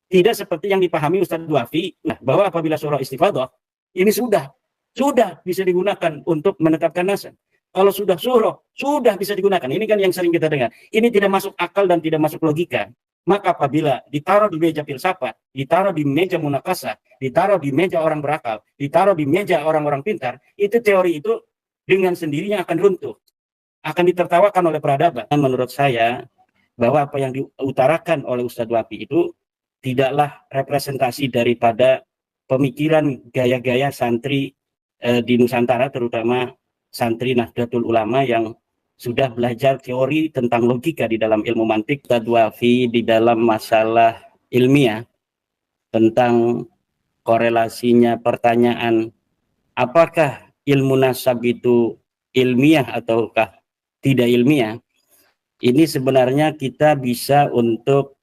Tidak seperti yang dipahami Ustadz Dwafi, bahwa apabila surah istifadah ini sudah bisa digunakan untuk menetapkan nasab. Kalau sudah surah, sudah bisa digunakan. Ini kan yang sering kita dengar. Ini tidak masuk akal dan tidak masuk logika. Maka apabila ditaruh di meja filsafat, ditaruh di meja munakasah, ditaruh di meja orang berakal, ditaruh di meja orang-orang pintar, itu teori itu dengan sendirinya akan runtuh, akan ditertawakan oleh peradaban. Menurut saya, bahwa apa yang diutarakan oleh Ustadz Wafi itu tidaklah representasi daripada pemikiran gaya-gaya santri di Nusantara, terutama santri Nahdlatul Ulama yang sudah belajar teori tentang logika di dalam ilmu mantik. Ustadz Wafi di dalam masalah ilmiah tentang korelasinya pertanyaan apakah ilmu nasab itu ilmiah ataukah tidak ilmiah, ini sebenarnya kita bisa untuk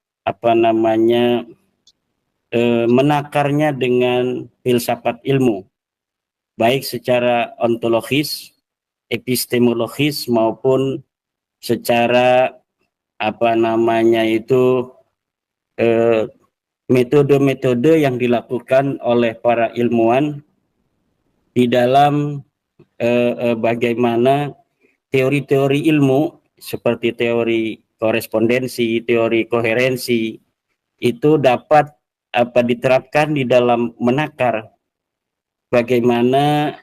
menakarnya dengan filsafat ilmu, baik secara ontologis, epistemologis maupun secara metode-metode yang dilakukan oleh para ilmuwan di dalam bagaimana teori-teori ilmu seperti teori korespondensi, teori koherensi itu dapat diterapkan di dalam menakar bagaimana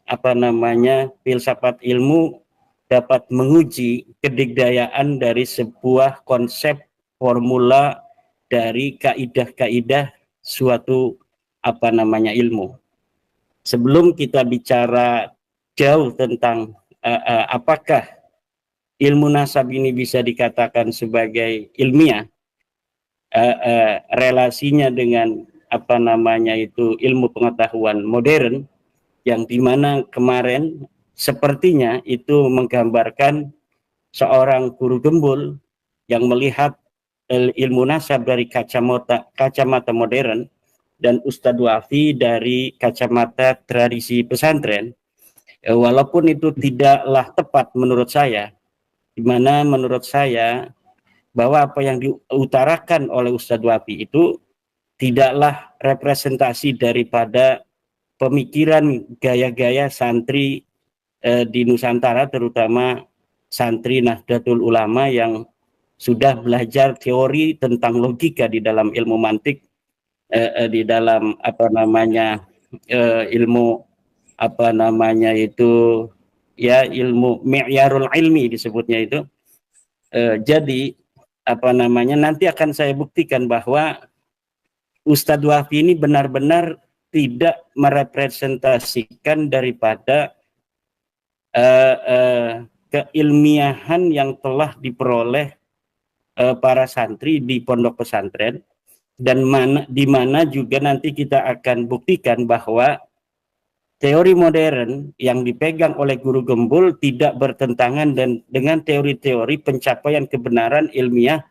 filsafat ilmu dapat menguji kedikdayaan dari sebuah konsep formula dari kaidah-kaidah suatu ilmu. Sebelum kita bicara jauh tentang apakah ilmu nasab ini bisa dikatakan sebagai ilmiah, relasinya dengan ilmu pengetahuan modern, yang dimana kemarin sepertinya itu menggambarkan seorang guru gembul yang melihat ilmu nasab dari kacamata modern dan Ustadz Wafi dari kacamata tradisi pesantren. Walaupun itu tidaklah tepat menurut saya, di mana menurut saya bahwa apa yang diutarakan oleh Ustadz Wafi itu tidaklah representasi daripada pemikiran gaya-gaya santri di Nusantara, terutama santri Nahdlatul Ulama yang sudah belajar teori tentang logika di dalam ilmu mantik, di dalam ilmu ilmu mi'yarul ilmi disebutnya itu. Jadi nanti akan saya buktikan bahwa Ustadz Wafi ini benar-benar tidak merepresentasikan daripada keilmiahan yang telah diperoleh para santri di pondok pesantren, dan di mana juga nanti kita akan buktikan bahwa teori modern yang dipegang oleh guru gembul tidak bertentangan dengan teori-teori pencapaian kebenaran ilmiah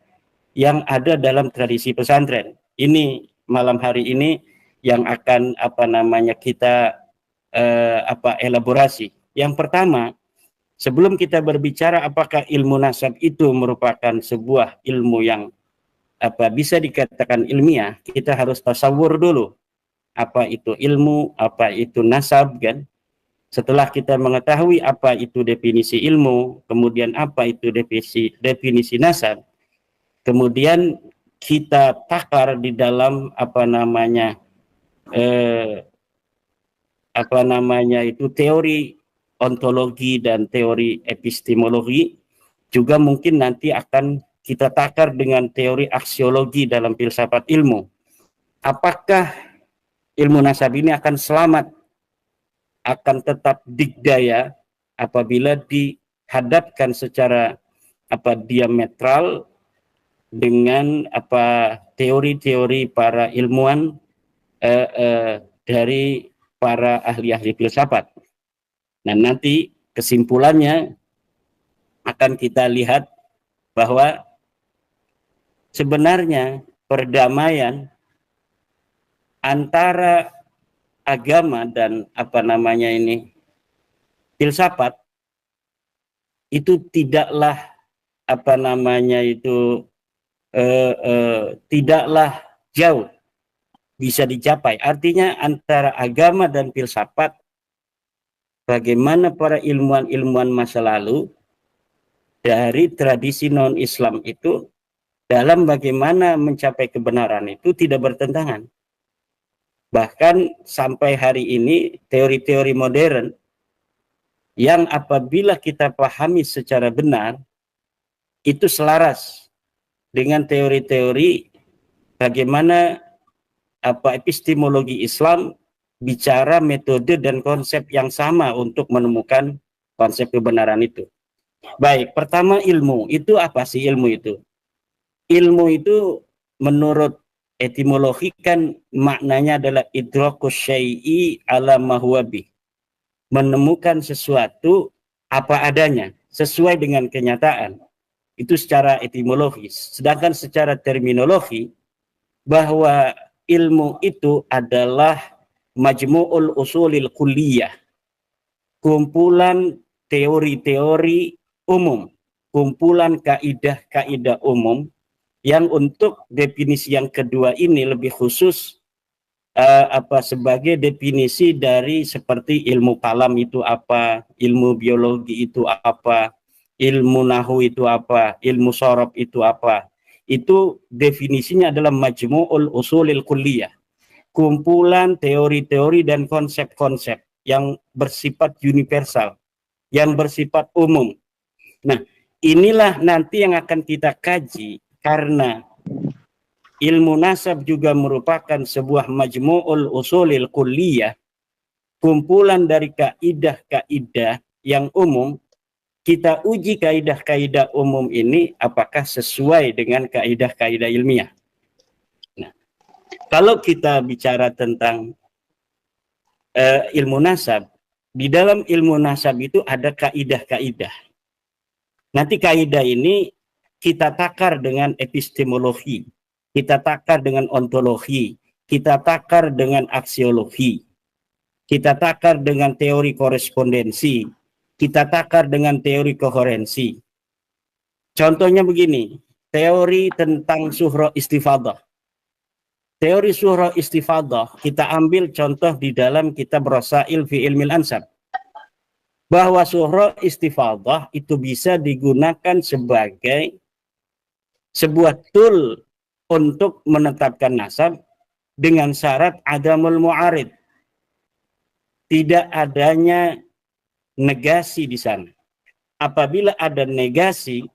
yang ada dalam tradisi pesantren. Ini malam hari ini yang akan kita elaborasi. Yang pertama, sebelum kita berbicara apakah ilmu nasab itu merupakan sebuah ilmu yang bisa dikatakan ilmiah, kita harus tasawur dulu apa itu ilmu, apa itu nasab, kan? Setelah kita mengetahui apa itu definisi ilmu, kemudian apa itu definisi nasab, kemudian kita takar di dalam teori ontologi dan teori epistemologi, juga mungkin nanti akan kita takar dengan teori aksiologi dalam filsafat ilmu. Apakah ilmu nasab ini akan selamat, akan tetap dikdaya apabila dihadapkan secara diametral dengan teori-teori para ilmuwan dari para ahli-ahli filsafat. Nah, nanti kesimpulannya akan kita lihat bahwa sebenarnya perdamaian antara agama dan filsafat itu tidaklah tidaklah jauh bisa dicapai. Artinya antara agama dan filsafat, bagaimana para ilmuwan-ilmuwan masa lalu dari tradisi non-Islam itu dalam bagaimana mencapai kebenaran itu tidak bertentangan. Bahkan sampai hari ini teori-teori modern yang apabila kita pahami secara benar itu selaras dengan teori-teori bagaimana epistemologi Islam bicara metode dan konsep yang sama untuk menemukan konsep kebenaran itu. Baik, pertama ilmu. Itu apa sih ilmu itu? Ilmu itu menurut etimologi kan maknanya adalah idrakus syai'i ala mahwabi. Menemukan sesuatu apa adanya, sesuai dengan kenyataan. Itu secara etimologis. Sedangkan secara terminologi, bahwa ilmu itu adalah majmu'ul usulil kulliyah, kumpulan teori-teori umum, kumpulan kaidah-kaidah umum yang untuk definisi yang kedua ini lebih khusus sebagai definisi dari seperti ilmu kalam itu apa, ilmu biologi itu apa, ilmu nahu itu apa, ilmu sorob itu apa. Itu definisinya adalah majmu'ul usulil kulliyah, kumpulan teori-teori dan konsep-konsep yang bersifat universal, yang bersifat umum. Nah, inilah nanti yang akan kita kaji, karena ilmu nasab juga merupakan sebuah majmu'ul usulil kulliyah, kumpulan dari kaidah-kaidah yang umum. Kita uji kaidah-kaidah umum ini apakah sesuai dengan kaidah-kaidah ilmiah. Nah, kalau kita bicara tentang ilmu nasab, di dalam ilmu nasab itu ada kaidah-kaidah. Nanti kaidah ini kita takar dengan epistemologi, kita takar dengan ontologi, kita takar dengan aksiologi, kita takar dengan teori korespondensi, kita takar dengan teori koherensi. Contohnya begini, teori tentang suhra istifadah. Teori suhra istifadah kita ambil contoh di dalam kitab Rasail fi Ilmil Ansab. Bahwa suhra istifadah itu bisa digunakan sebagai sebuah tool untuk menetapkan nasab dengan syarat adamul mu'arid. Tidak adanya negasi di sana. Apabila ada negasi,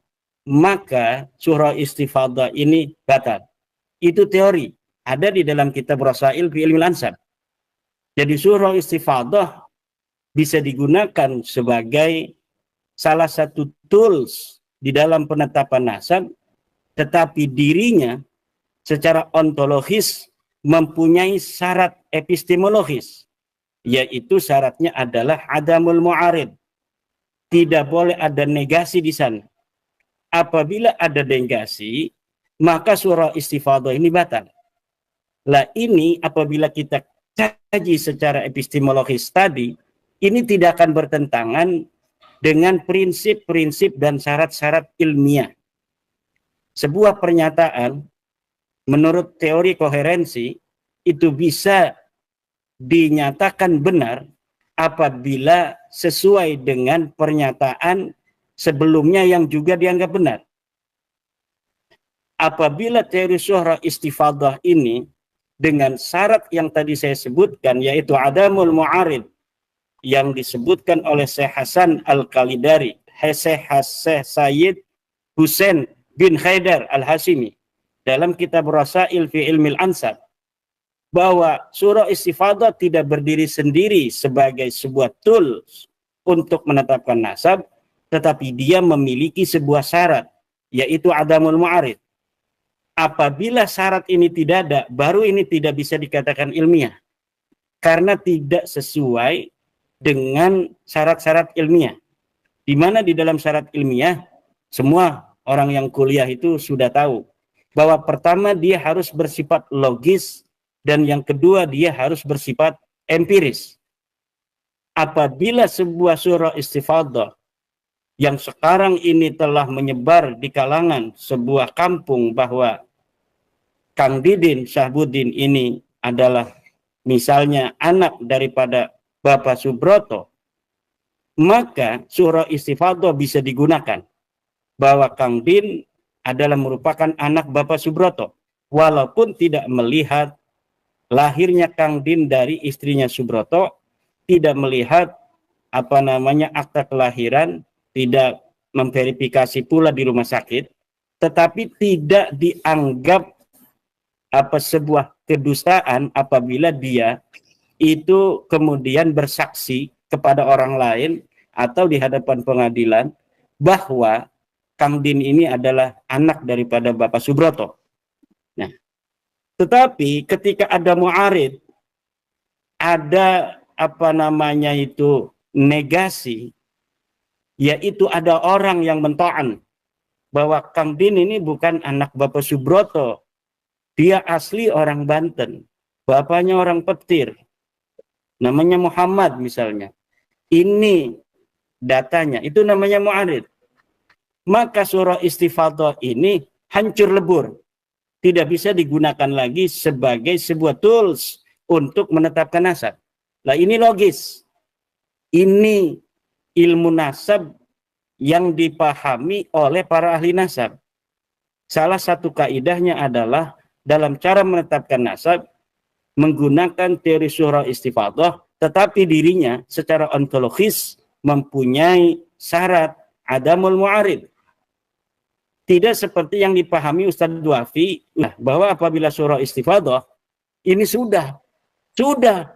maka suhra istifadah ini batal. Itu teori. Ada di dalam kitab Rasail fi Ilmil Ansab. Jadi suhra istifadah bisa digunakan sebagai salah satu tools di dalam penetapan nasab, tetapi dirinya secara ontologis mempunyai syarat epistemologis, yaitu syaratnya adalah adamul mu'arid. Tidak boleh ada negasi di sana. Apabila ada negasi, maka surah istifadah ini batal. Lah ini apabila kita kaji secara epistemologis tadi, ini tidak akan bertentangan dengan prinsip-prinsip dan syarat-syarat ilmiah. Sebuah pernyataan menurut teori koherensi itu bisa dinyatakan benar apabila sesuai dengan pernyataan sebelumnya yang juga dianggap benar. Apabila teori suhra istifadah ini dengan syarat yang tadi saya sebutkan, yaitu adamul mu'arid, yang disebutkan oleh Syekh Hasan Al-Kalidari, Syekh Sayyid Husain bin Haidar Al-Hashimi dalam kitab Rasail fi Ilmil Ansab, bahwa surah istifadah tidak berdiri sendiri sebagai sebuah tools untuk menetapkan nasab, tetapi dia memiliki sebuah syarat, yaitu adamul mu'arid. Apabila syarat ini tidak ada, baru ini tidak bisa dikatakan ilmiah, karena tidak sesuai dengan syarat-syarat ilmiah. Di mana di dalam syarat ilmiah, semua orang yang kuliah itu sudah tahu bahwa pertama dia harus bersifat logis, dan yang kedua dia harus bersifat empiris. Apabila sebuah surah istifadah yang sekarang ini telah menyebar di kalangan sebuah kampung bahwa Kang Didin Syahbuddin ini adalah misalnya anak daripada Bapak Subroto, maka surah istifadah bisa digunakan bahwa Kang Din adalah merupakan anak Bapak Subroto, walaupun tidak melihat lahirnya Kang Din dari istrinya Subroto, tidak melihat akta kelahiran, tidak memverifikasi pula di rumah sakit, tetapi tidak dianggap sebuah kedustaan apabila dia itu kemudian bersaksi kepada orang lain atau di hadapan pengadilan bahwa Kang Din ini adalah anak daripada Bapak Subroto. Nah, tetapi ketika ada mu'arid, ada negasi, yaitu ada orang yang mento'an bahwa Kang Din ini bukan anak Bapak Subroto, dia asli orang Banten, bapaknya orang Petir, namanya Muhammad misalnya, ini datanya, itu namanya mu'arid. Maka surah istifadah ini hancur lebur, tidak bisa digunakan lagi sebagai sebuah tools untuk menetapkan nasab. Nah, ini logis, ini ilmu nasab yang dipahami oleh para ahli nasab. Salah satu kaidahnya adalah dalam cara menetapkan nasab menggunakan teori surah istifadah, tetapi dirinya secara ontologis mempunyai syarat adamul mu'arid. Tidak seperti yang dipahami Ustadz Dwafi bahwa apabila surah istifadah ini sudah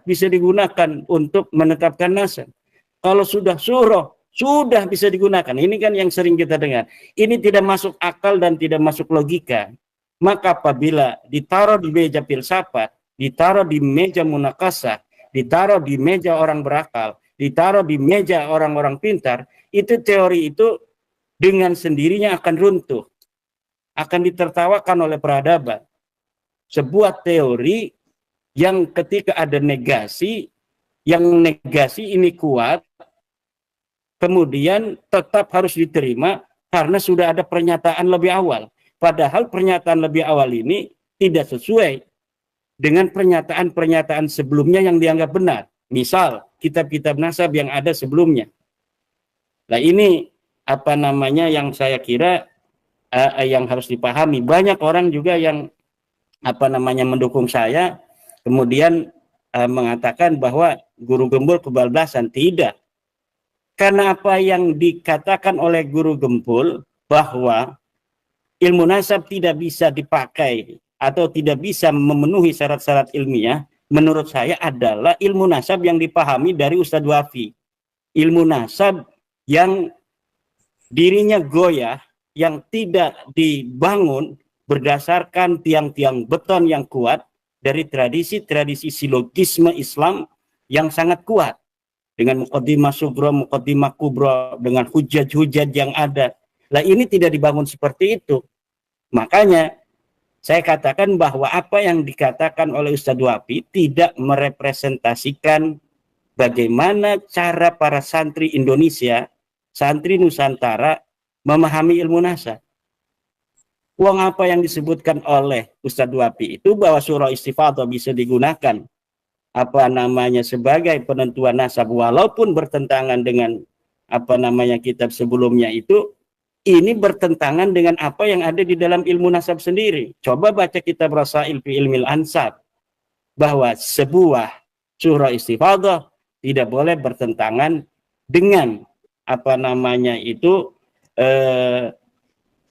bisa digunakan untuk menetapkan nasab. Kalau sudah surah sudah bisa digunakan. Ini kan yang sering kita dengar. Ini tidak masuk akal dan tidak masuk logika. Maka apabila ditaruh di meja filsafat, ditaruh di meja munakasah, ditaruh di meja orang berakal, ditaruh di meja orang-orang pintar, itu teori itu dengan sendirinya akan runtuh, akan ditertawakan oleh peradaban. Sebuah teori yang ketika ada negasi, yang negasi ini kuat, kemudian tetap harus diterima karena sudah ada pernyataan lebih awal. Padahal pernyataan lebih awal ini tidak sesuai dengan pernyataan-pernyataan sebelumnya yang dianggap benar. Misal, kitab-kitab nasab yang ada sebelumnya. Nah, ini yang saya kira yang harus dipahami. Banyak orang juga yang mendukung saya, kemudian mengatakan bahwa guru gembul kebablasan. Tidak. Karena apa yang dikatakan oleh guru gembul bahwa ilmu nasab tidak bisa dipakai atau tidak bisa memenuhi syarat-syarat ilmiah, menurut saya adalah ilmu nasab yang dipahami dari Ustadz Wafi. Ilmu nasab yang dirinya goyah, yang tidak dibangun berdasarkan tiang-tiang beton yang kuat dari tradisi-tradisi silogisme Islam yang sangat kuat. Dengan muqaddimah sughra, muqaddimah kubra, dengan hujaj-hujaj yang ada. Nah, ini tidak dibangun seperti itu. Makanya saya katakan bahwa apa yang dikatakan oleh Ustadz Wafi tidak merepresentasikan bagaimana cara para santri Indonesia, santri Nusantara memahami ilmu nasab. Uang apa yang disebutkan oleh Ustadz Wafi itu bahwa surah istifadah bisa digunakan sebagai penentuan nasab walaupun bertentangan dengan kitab sebelumnya itu, ini bertentangan dengan apa yang ada di dalam ilmu nasab sendiri. Coba baca kitab Rasail fi Ilmil Ansab bahwa sebuah surah istifadah tidak boleh bertentangan dengan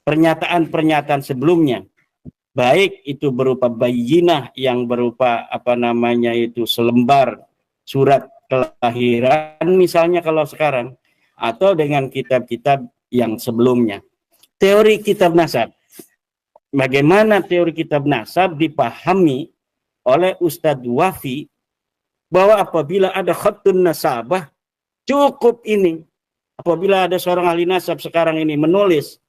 pernyataan-pernyataan sebelumnya, baik itu berupa bayyinah yang berupa selembar surat kelahiran misalnya kalau sekarang, atau dengan kitab-kitab yang sebelumnya. Teori kitab nasab, bagaimana teori kitab nasab dipahami oleh Ustadz Wafi bahwa apabila ada khatun nasabah, cukup ini. Apabila ada seorang ahli nasab sekarang ini menulis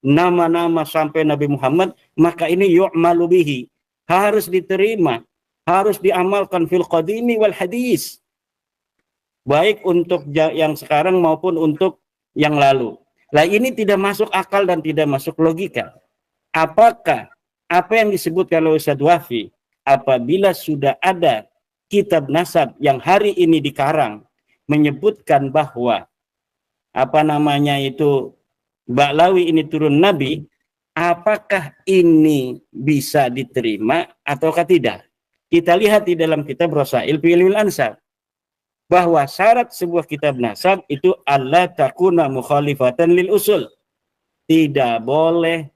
nama-nama sampai Nabi Muhammad, maka ini yu'malu bihi, harus diterima, harus diamalkan fil qadimi wal hadis, baik untuk yang sekarang maupun untuk yang lalu. Nah, ini tidak masuk akal dan tidak masuk logika. Apakah apa yang disebutkan oleh Ustadz Wafi apabila sudah ada kitab nasab yang hari ini dikarang menyebutkan bahwa Ba'lawi ini turun Nabi, apakah ini bisa diterima ataukah tidak? Kita lihat di dalam kitab Rasail fi Ilmil Ansab bahwa syarat sebuah kitab nasab itu alla takuna mukhalifatan lil usul. Tidak boleh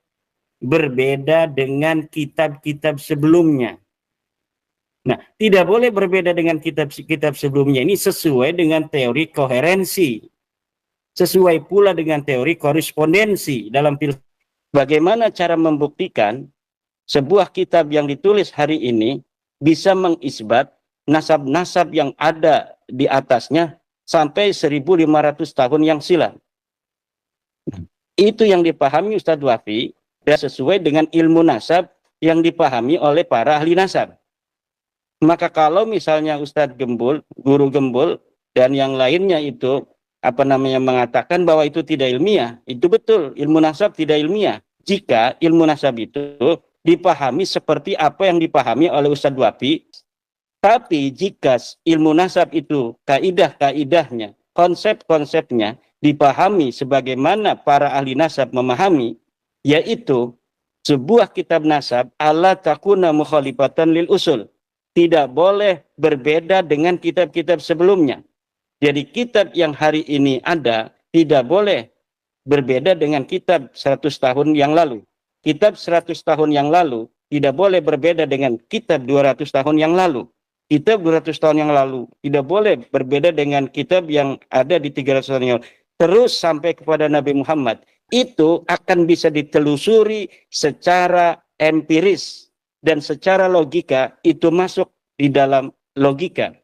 berbeda dengan kitab-kitab sebelumnya. Nah, tidak boleh berbeda dengan kitab-kitab sebelumnya ini sesuai dengan teori koherensi. Sesuai pula dengan teori korespondensi dalam filsafat. Bagaimana cara membuktikan sebuah kitab yang ditulis hari ini bisa mengisbat nasab-nasab yang ada di atasnya sampai 1500 tahun yang silam. Itu yang dipahami Ustadz Wafi dan sesuai dengan ilmu nasab yang dipahami oleh para ahli nasab. Maka kalau misalnya Ustadz Gembul, Guru Gembul dan yang lainnya itu mengatakan bahwa itu tidak ilmiah, itu betul, ilmu nasab tidak ilmiah. Jika ilmu nasab itu dipahami seperti apa yang dipahami oleh Ustadz Wafi, tapi jika ilmu nasab itu kaidah-kaidahnya, konsep-konsepnya dipahami sebagaimana para ahli nasab memahami, yaitu sebuah kitab nasab alla takuna mukhalifatan lil usul, tidak boleh berbeda dengan kitab-kitab sebelumnya. Jadi kitab yang hari ini ada tidak boleh berbeda dengan kitab 100 tahun yang lalu. Kitab 100 tahun yang lalu tidak boleh berbeda dengan kitab 200 tahun yang lalu. Kitab 200 tahun yang lalu tidak boleh berbeda dengan kitab yang ada di 300 tahun yang lalu. Terus sampai kepada Nabi Muhammad. Itu akan bisa ditelusuri secara empiris dan secara logika, itu masuk di dalam logika.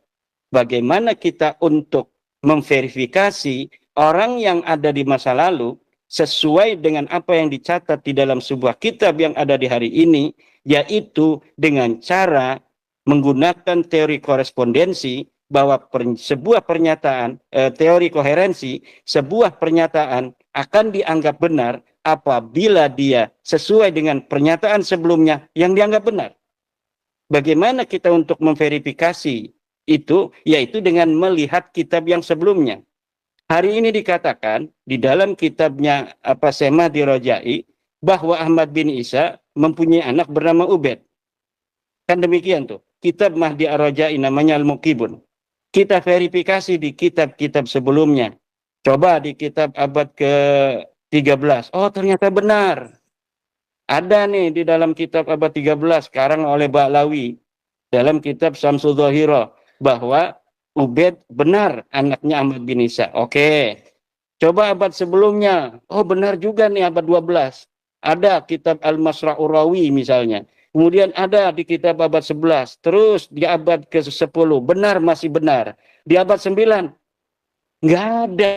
Bagaimana kita untuk memverifikasi orang yang ada di masa lalu sesuai dengan apa yang dicatat di dalam sebuah kitab yang ada di hari ini, yaitu dengan cara menggunakan teori korespondensi, bahwa sebuah pernyataan, teori koherensi, sebuah pernyataan akan dianggap benar apabila dia sesuai dengan pernyataan sebelumnya yang dianggap benar. Bagaimana kita untuk memverifikasi itu? Yaitu dengan melihat kitab yang sebelumnya. Hari ini dikatakan di dalam kitabnya Syekh Mahdi Rojai bahwa Ahmad bin Isa mempunyai anak bernama Ubed. Kan demikian tuh. Kitab Mahdi Ar-Rojai namanya Al-Muqibun. Kita verifikasi di kitab-kitab sebelumnya. Coba di kitab abad ke-13. Oh, ternyata benar. Ada nih di dalam kitab abad 13 sekarang oleh Ba'lawi dalam kitab Syamsul Dhahirah bahwa Ubed benar anaknya Ahmad bin Isa. Oke. Coba abad sebelumnya. Oh, benar juga nih abad 12. Ada kitab Al-Masra'ur Rawi misalnya. Kemudian ada di kitab abad 11. Terus di abad ke-10. Benar, masih benar. Di abad 9. Nggak ada.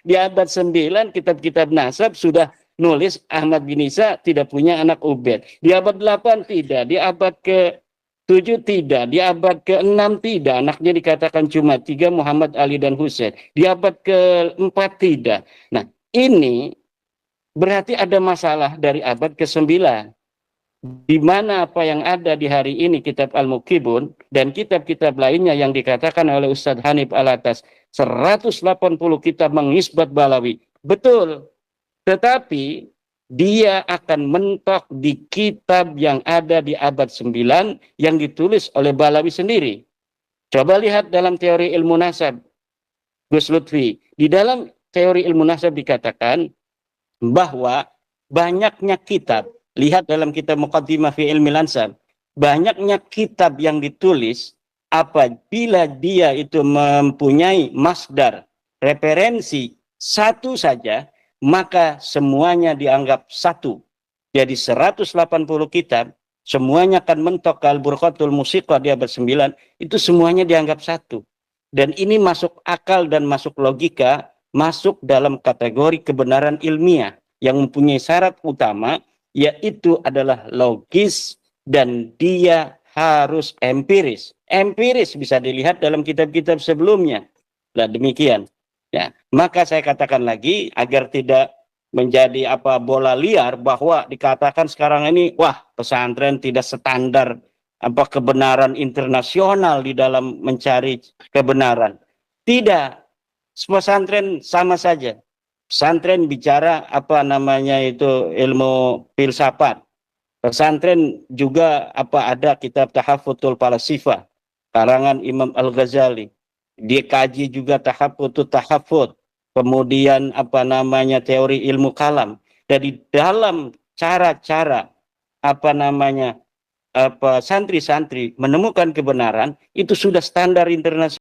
Di abad 9 kitab-kitab nasab sudah nulis Ahmad bin Isa tidak punya anak Ubed. Di abad 8 tidak. Di abad ke-7 tidak. Di abad ke-6 tidak. Anaknya dikatakan cuma 3, Muhammad, Ali, dan Husain. Di abad ke-4 tidak. Nah, ini berarti ada masalah dari abad ke-9. Di mana apa yang ada di hari ini kitab Al-Muqibun dan kitab-kitab lainnya yang dikatakan oleh Ustadz Hanif Alatas 180 kitab mengisbat Ba'lawi. Betul. Tetapi dia akan mentok di kitab yang ada di abad 9 yang ditulis oleh Ba'lawi sendiri. Coba lihat dalam teori ilmu nasab Gus Lutfi. Di dalam teori ilmu nasab dikatakan bahwa banyaknya kitab, lihat dalam kitab Muqaddimah fi Ilmil Ansab, banyaknya kitab yang ditulis apabila dia itu mempunyai masdar, referensi satu saja, maka semuanya dianggap satu. Jadi 180 kitab, semuanya akan mentok ke Al-Burqatul Musiqah di abad 9, itu semuanya dianggap satu. Dan ini masuk akal dan masuk logika, masuk dalam kategori kebenaran ilmiah yang mempunyai syarat utama, yaitu adalah logis dan dia harus empiris. Empiris bisa dilihat dalam kitab-kitab sebelumnya. Nah, demikian. Ya, maka saya katakan lagi agar tidak menjadi bola liar bahwa dikatakan sekarang ini wah pesantren tidak standar apa kebenaran internasional di dalam mencari kebenaran. Tidak, pesantren sama saja. Pesantren bicara apa namanya itu ilmu filsafat. Pesantren juga apa ada kitab Tahaffutul Falasifah karangan Imam Al-Ghazali. Dia kaji juga Tahaffutul Tahaffut. Kemudian apa namanya teori ilmu kalam. Jadi dalam cara-cara apa namanya apa santri-santri menemukan kebenaran itu sudah standar internasional.